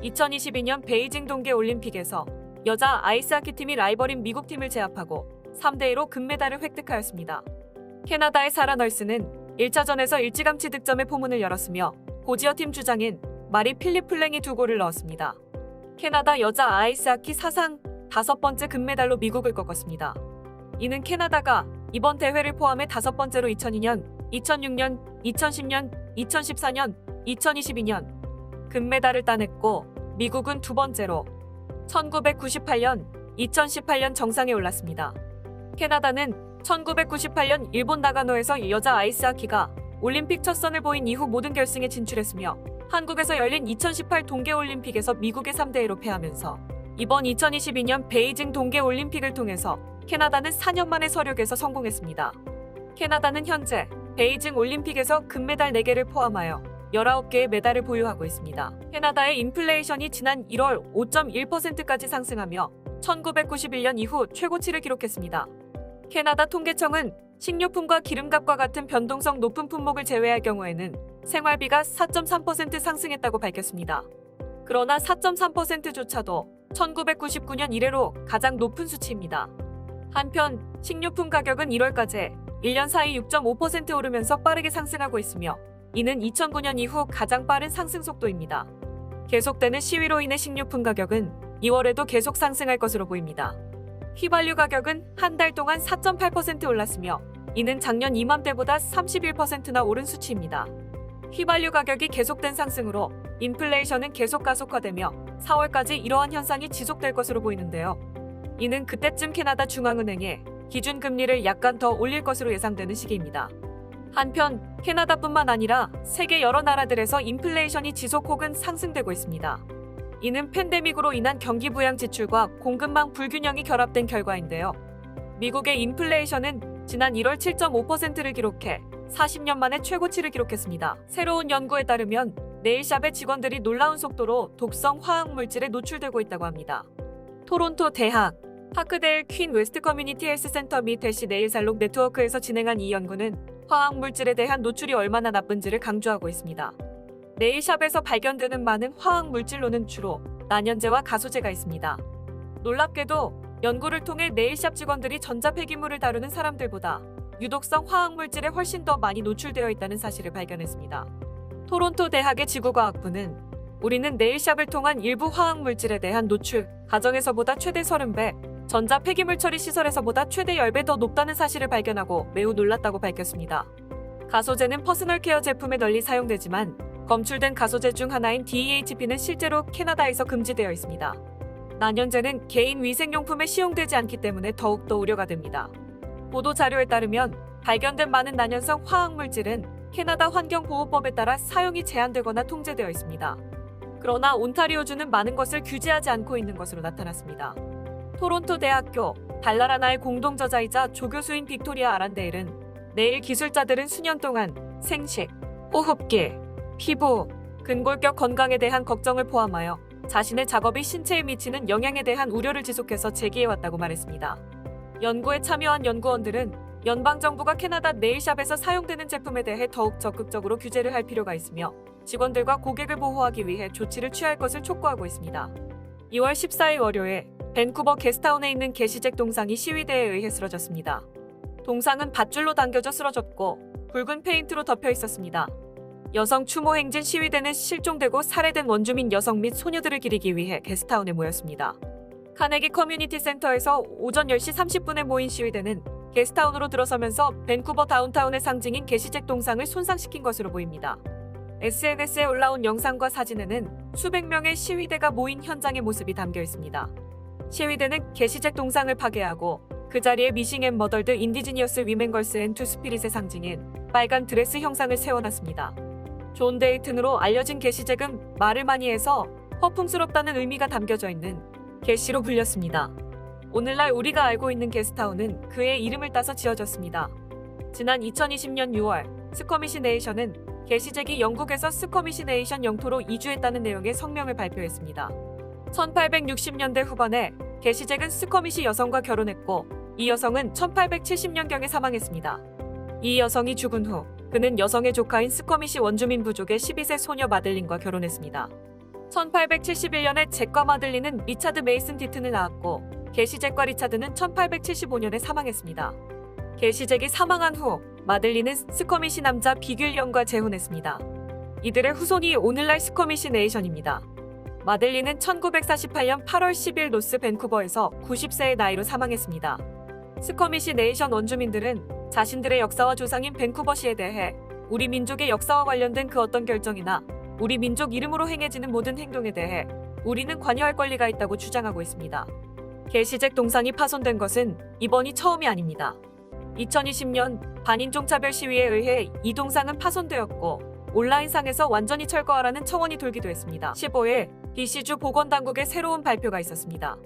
2022년 베이징 동계올림픽에서 여자 아이스하키 팀이 라이벌인 미국 팀을 제압하고 3대2로 금메달을 획득하였습니다. 캐나다의 사라 널스는 1차전에서 일찌감치 득점의 포문을 열었으며 고지어 팀 주장인 마리 필립 플랭이 2골을 넣었습니다. 캐나다 여자 아이스하키 사상 5번째 금메달로 미국을 꺾었습니다. 이는 캐나다가 이번 대회를 포함해 5번째로 2002년, 2006년, 2010년, 2014년, 2022년 금메달을 따냈고 미국은 2번째로 1998년, 2018년 정상에 올랐습니다. 캐나다는 1998년 일본 나가노에서 여자 아이스하키가 올림픽 첫 선을 보인 이후 모든 결승에 진출했으며 한국에서 열린 2018 동계올림픽에서 미국에 3대1로 패하면서 이번 2022년 베이징 동계올림픽을 통해서 캐나다는 4년 만에 서력에서 성공했습니다. 캐나다는 현재 베이징 올림픽에서 금메달 4개를 포함하여 19개의 메달을 보유하고 있습니다. 캐나다의 인플레이션이 지난 1월 5.1%까지 상승하며 1991년 이후 최고치를 기록했습니다. 캐나다 통계청은 식료품과 기름값과 같은 변동성 높은 품목을 제외할 경우에는 생활비가 4.3% 상승했다고 밝혔습니다. 그러나 4.3%조차도 1999년 이래로 가장 높은 수치입니다. 한편 식료품 가격은 1월까지 1년 사이 6.5% 오르면서 빠르게 상승하고 있으며 이는 2009년 이후 가장 빠른 상승 속도입니다. 계속되는 시위로 인해 식료품 가격은 2월에도 계속 상승할 것으로 보입니다. 휘발유 가격은 한 달 동안 4.8% 올랐으며 이는 작년 이맘때보다 31%나 오른 수치입니다. 휘발유 가격이 계속된 상승으로 인플레이션은 계속 가속화되며 4월까지 이러한 현상이 지속될 것으로 보이는데요. 이는 그때쯤 캐나다 중앙은행에 기준금리를 약간 더 올릴 것으로 예상되는 시기입니다. 한편 캐나다뿐만 아니라 세계 여러 나라들에서 인플레이션이 지속 혹은 상승되고 있습니다. 이는 팬데믹으로 인한 경기 부양 지출과 공급망 불균형이 결합된 결과인데요. 미국의 인플레이션은 지난 1월 7.5%를 기록해 40년 만에 최고치를 기록했습니다. 새로운 연구에 따르면 네일샵의 직원들이 놀라운 속도로 독성 화학 물질에 노출되고 있다고 합니다. 토론토 대학 파크데일 퀸 웨스트 커뮤니티 헬스 센터 및 대시 네일살롱 네트워크에서 진행한 이 연구는 화학 물질에 대한 노출이 얼마나 나쁜지를 강조하고 있습니다. 네일샵에서 발견되는 많은 화학 물질로는 주로 난연제와 가소제가 있습니다. 놀랍게도 연구를 통해 네일샵 직원들이 전자 폐기물을 다루는 사람들보다 유독성 화학 물질에 훨씬 더 많이 노출되어 있다는 사실을 발견했습니다. 토론토 대학의 지구과학부는 우리는 네일샵을 통한 일부 화학 물질에 대한 노출, 가정에서보다 최대 30배, 전자 폐기물 처리 시설에서보다 최대 10배 더 높다는 사실을 발견하고 매우 놀랐다고 밝혔습니다. 가소제는 퍼스널 케어 제품에 널리 사용되지만 검출된 가소제 중 하나인 DEHP는 실제로 캐나다에서 금지되어 있습니다. 난연제는 개인 위생용품에 시용되지 않기 때문에 더욱더 우려가 됩니다. 보도 자료에 따르면 발견된 많은 난연성 화학물질은 캐나다 환경보호법에 따라 사용이 제한되거나 통제되어 있습니다. 그러나 온타리오주는 많은 것을 규제하지 않고 있는 것으로 나타났습니다. 토론토 대학교 달라라나의 공동저자이자 조교수인 빅토리아 아란데일은 네일 기술자들은 수년 동안 생식, 호흡기, 피부, 근골격 건강에 대한 걱정을 포함하여 자신의 작업이 신체에 미치는 영향에 대한 우려를 지속해서 제기해왔다고 말했습니다. 연구에 참여한 연구원들은 연방정부가 캐나다 네일샵에서 사용되는 제품에 대해 더욱 적극적으로 규제를 할 필요가 있으며 직원들과 고객을 보호하기 위해 조치를 취할 것을 촉구하고 있습니다. 2월 14일 월요일 밴쿠버 게스트타운에 있는 게시잭 동상이 시위대에 의해 쓰러졌습니다. 동상은 밧줄로 당겨져 쓰러졌고 붉은 페인트로 덮여 있었습니다. 여성 추모 행진 시위대는 실종되고 살해된 원주민 여성 및 소녀들을 기리기 위해 게스트타운에 모였습니다. 카네기 커뮤니티 센터에서 오전 10시 30분에 모인 시위대는 게스트타운으로 들어서면서 밴쿠버 다운타운의 상징인 게시잭 동상을 손상시킨 것으로 보입니다. SNS에 올라온 영상과 사진에는 수백 명의 시위대가 모인 현장의 모습이 담겨 있습니다. 시위대는 게시잭 동상을 파괴하고 그 자리에 미싱 앤 머덜드 인디지니어스 위맨걸스 앤 투 스피릿의 상징인 빨간 드레스 형상을 세워놨습니다. 존 데이튼으로 알려진 게시잭은 말을 많이 해서 허풍스럽다는 의미가 담겨져 있는 게시로 불렸습니다. 오늘날 우리가 알고 있는 게스트타운은 그의 이름을 따서 지어졌습니다. 지난 2020년 6월 스쿼미시 네이션은 게시잭이 영국에서 스쿼미시 네이션 영토로 이주했다는 내용의 성명을 발표했습니다. 1860년대 후반에 게시잭은 스쿼미시 여성과 결혼했고 이 여성은 1870년경에 사망했습니다. 이 여성이 죽은 후 그는 여성의 조카인 스쿼미시 원주민 부족의 12세 소녀 마들린과 결혼했습니다. 1871년에 잭과 마들린은 리차드 메이슨 디튼을 낳았고 게시 잭과 리차드는 1875년에 사망했습니다. 게시 잭이 사망한 후 마들린은 스쿼미시 남자 비귤령과 재혼했습니다. 이들의 후손이 오늘날 스쿼미시 네이션입니다. 마들린은 1948년 8월 10일 노스 밴쿠버에서 90세의 나이로 사망했습니다. 스쿼미시 네이션 원주민들은 자신들의 역사와 조상인 밴쿠버시에 대해 우리 민족의 역사와 관련된 그 어떤 결정이나 우리 민족 이름으로 행해지는 모든 행동에 대해 우리는 관여할 권리가 있다고 주장하고 있습니다. 게시잭 동상이 파손된 것은 이번이 처음이 아닙니다. 2020년 반인종차별 시위에 의해 이 동상은 파손되었고 온라인상에서 완전히 철거하라는 청원이 돌기도 했습니다. 15일 BC주 보건당국의 새로운 발표가 있었습니다.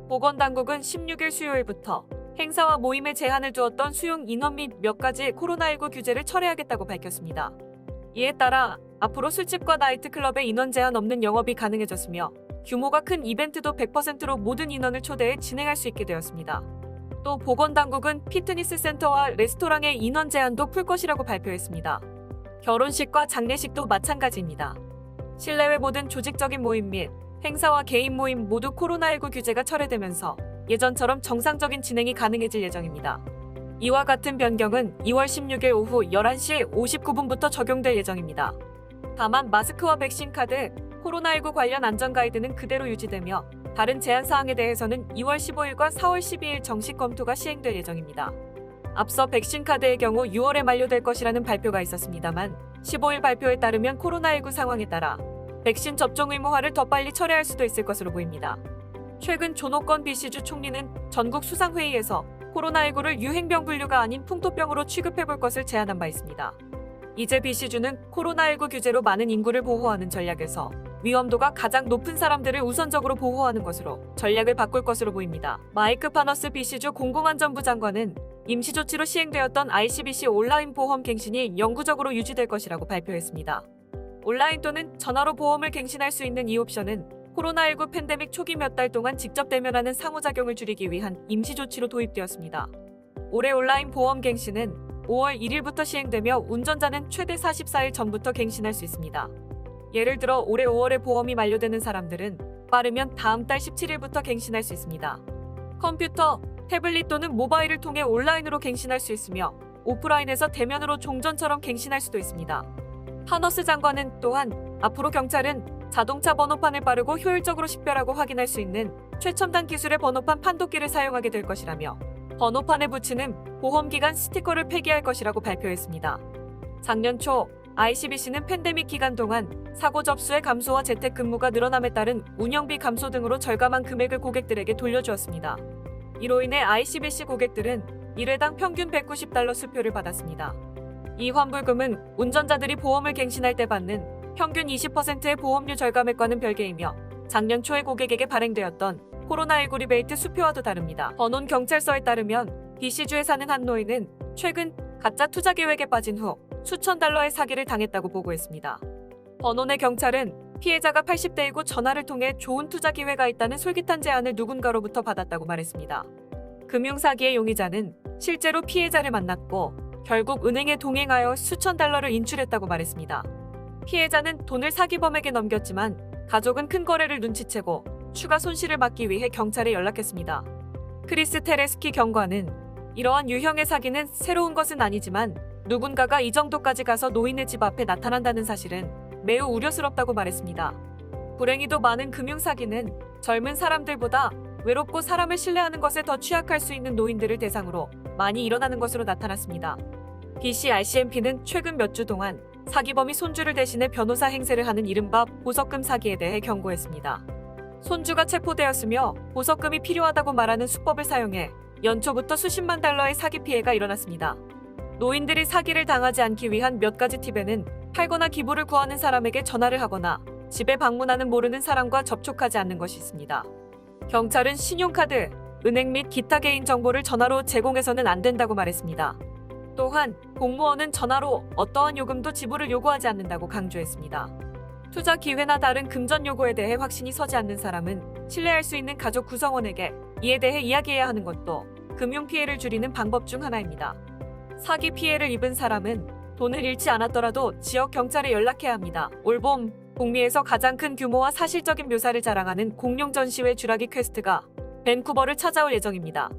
보건당국은 16일 수요일부터 행사와 모임에 제한을 두었던 수용 인원 및 몇 가지 코로나19 규제를 철회하겠다고 밝혔습니다. 이에 따라 앞으로 술집과 나이트클럽의 인원 제한 없는 영업이 가능해졌으며 규모가 큰 이벤트도 100%로 모든 인원을 초대해 진행할 수 있게 되었습니다. 또 보건당국은 피트니스 센터와 레스토랑의 인원 제한도 풀 것이라고 발표했습니다. 결혼식과 장례식도 마찬가지입니다. 실내외 모든 조직적인 모임 및 행사와 개인 모임 모두 코로나19 규제가 철회되면서 예전처럼 정상적인 진행이 가능해질 예정입니다. 이와 같은 변경은 2월 16일 오후 11시 59분부터 적용될 예정입니다. 다만 마스크와 백신 카드, 코로나19 관련 안전 가이드는 그대로 유지되며 다른 제한 사항에 대해서는 2월 15일과 4월 12일 정식 검토가 시행될 예정입니다. 앞서 백신 카드의 경우 6월에 만료될 것이라는 발표가 있었습니다만 15일 발표에 따르면 코로나19 상황에 따라 백신 접종 의무화를 더 빨리 철회할 수도 있을 것으로 보입니다. 최근 존 오건 BC주 총리는 전국 수상회의에서 코로나19를 유행병 분류가 아닌 풍토병으로 취급해볼 것을 제안한 바 있습니다. 이제 BC주는 코로나19 규제로 많은 인구를 보호하는 전략에서 위험도가 가장 높은 사람들을 우선적으로 보호하는 것으로 전략을 바꿀 것으로 보입니다. 마이크 파너스 BC주 공공안전부 장관은 임시조치로 시행되었던 ICBC 온라인 보험 갱신이 영구적으로 유지될 것이라고 발표했습니다. 온라인 또는 전화로 보험을 갱신할 수 있는 이 옵션은 코로나19 팬데믹 초기 몇 달 동안 직접 대면하는 상호작용을 줄이기 위한 임시조치로 도입되었습니다. 올해 온라인 보험 갱신은 5월 1일부터 시행되며 운전자는 최대 44일 전부터 갱신할 수 있습니다. 예를 들어 올해 5월에 보험이 만료되는 사람들은 빠르면 다음 달 17일부터 갱신할 수 있습니다. 컴퓨터, 태블릿 또는 모바일을 통해 온라인으로 갱신할 수 있으며 오프라인에서 대면으로 종전처럼 갱신할 수도 있습니다. 파너스 장관은 또한 앞으로 경찰은 자동차 번호판을 빠르고 효율적으로 식별하고 확인할 수 있는 최첨단 기술의 번호판 판독기를 사용하게 될 것이라며 번호판에 붙이는 보험기간 스티커를 폐기할 것이라고 발표했습니다. 작년 초 ICBC는 팬데믹 기간 동안 사고 접수의 감소와 재택근무가 늘어남에 따른 운영비 감소 등으로 절감한 금액을 고객들에게 돌려주었습니다. 이로 인해 ICBC 고객들은 1회당 평균 $190 수표를 받았습니다. 이 환불금은 운전자들이 보험을 갱신할 때 받는 평균 20%의 보험료 절감액과는 별개이며 작년 초에 고객에게 발행되었던 코로나19 리베이트 수표와도 다릅니다. 버논 경찰서에 따르면 BC주에 사는 한 노인은 최근 가짜 투자 계획에 빠진 후 수천 달러의 사기를 당했다고 보고했습니다. 버논의 경찰은 피해자가 80대이고 전화를 통해 좋은 투자 기회가 있다는 솔깃한 제안을 누군가로부터 받았다고 말했습니다. 금융사기의 용의자는 실제로 피해자를 만났고 결국 은행에 동행하여 수천 달러를 인출했다고 말했습니다. 피해자는 돈을 사기범에게 넘겼지만 가족은 큰 거래를 눈치채고 추가 손실을 막기 위해 경찰에 연락했습니다. 크리스 테레스키 경관은 이러한 유형의 사기는 새로운 것은 아니지만 누군가가 이 정도까지 가서 노인의 집 앞에 나타난다는 사실은 매우 우려스럽다고 말했습니다. 불행히도 많은 금융사기는 젊은 사람들보다 외롭고 사람을 신뢰하는 것에 더 취약할 수 있는 노인들을 대상으로 많이 일어나는 것으로 나타났습니다. BCRCMP는 최근 몇 주 동안 사기범이 손주를 대신해 변호사 행세를 하는 이른바 보석금 사기에 대해 경고했습니다. 손주가 체포되었으며 보석금이 필요하다고 말하는 수법을 사용해 연초부터 수십만 달러의 사기 피해가 일어났습니다. 노인들이 사기를 당하지 않기 위한 몇 가지 팁에는 팔거나 기부를 구하는 사람에게 전화를 하거나 집에 방문하는 모르는 사람과 접촉하지 않는 것이 있습니다. 경찰은 신용카드, 은행 및 기타 개인 정보를 전화로 제공해서는 안 된다고 말했습니다. 또한 공무원은 전화로 어떠한 요금도 지불을 요구하지 않는다고 강조했습니다. 투자 기회나 다른 금전 요구에 대해 확신이 서지 않는 사람은 신뢰할 수 있는 가족 구성원에게 이에 대해 이야기해야 하는 것도 금융 피해를 줄이는 방법 중 하나입니다. 사기 피해를 입은 사람은 돈을 잃지 않았더라도 지역 경찰에 연락해야 합니다. 올봄 북미에서 가장 큰 규모와 사실적인 묘사를 자랑하는 공룡 전시회 쥬라기 퀘스트가 밴쿠버를 찾아올 예정입니다.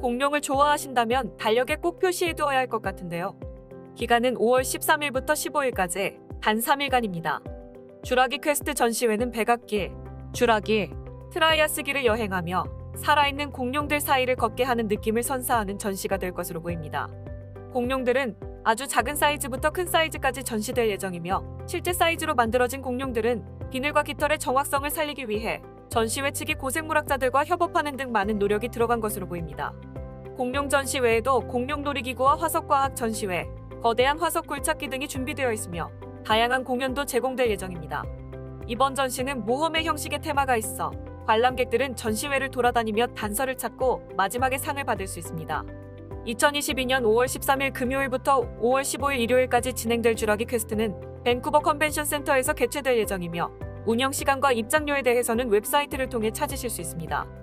공룡을 좋아하신다면 달력에 꼭 표시해두어야 할 것 같은데요. 기간은 5월 13일부터 15일까지 단 3일간입니다. 쥬라기 퀘스트 전시회는 백악길, 쥬라기, 트라이아스길을 여행하며 살아있는 공룡들 사이를 걷게 하는 느낌을 선사하는 전시가 될 것으로 보입니다. 공룡들은 아주 작은 사이즈부터 큰 사이즈까지 전시될 예정이며 실제 사이즈로 만들어진 공룡들은 비늘과 깃털의 정확성을 살리기 위해 전시회 측이 고생물학자들과 협업하는 등 많은 노력이 들어간 것으로 보입니다. 공룡 전시 외에도 공룡 놀이기구와 화석과학 전시회, 거대한 화석 굴착기 등이 준비되어 있으며 다양한 공연도 제공될 예정입니다. 이번 전시는 모험의 형식의 테마가 있어 관람객들은 전시회를 돌아다니며 단서를 찾고 마지막에 상을 받을 수 있습니다. 2022년 5월 13일 금요일부터 5월 15일 일요일까지 진행될 쥬라기 퀘스트는 밴쿠버 컨벤션 센터에서 개최될 예정이며 운영 시간과 입장료에 대해서는 웹사이트를 통해 찾으실 수 있습니다.